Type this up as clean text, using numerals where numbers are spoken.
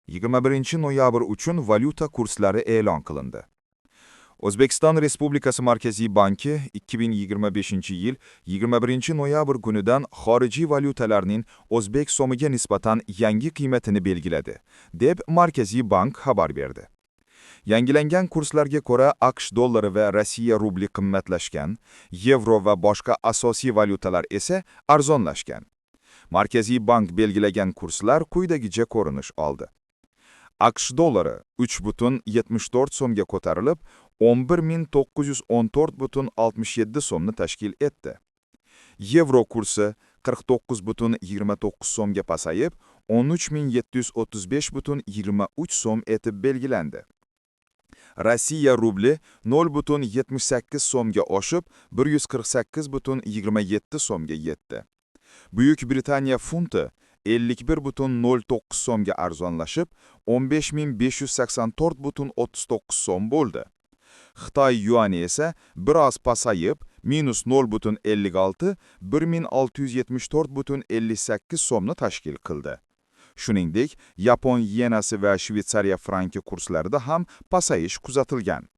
21 noyabr uchun valyuta kurslari e'lon qilindi. O'zbekiston Respublikasi Markaziy banki 2025-yil 21 noyabr kunidan xorijiy valyutalarning o'zbek so'miga nisbatan yangi qiymatini belgiladi, deb Markaziy bank xabar berdi. Yangilangan kurslarga ko'ra AQSh dollari va Rossiya rubli qimmatlashgan, yevro va boshqa asosiy valyutalar esa arzonlashgan. Markaziy bank belgilagan kurslar quyidagicha ko'rinish oldi. AQSh dollari 3,74 so'mga ko'tarilib, 11.914,67 so'mni tashkil etdi. Yevro kursi 49,29 so'mga pasayib, 13.735,23 so'm etib belgilandi. Rossiya rubli 0,78 so'mga oshib, 148,27 so'mga yetdi. Buyuk Britaniya funti 51,09 so'mga arzonlashib, 15.584,39 so'm bo'ldi. Xitoy yuani esa biroz pasayib, -0,56, 1674,58 so'mni tashkil qildi. Shuningdek, Yapon yenasi va Shvetsariya franki kurslarida ham pasayish kuzatilgan.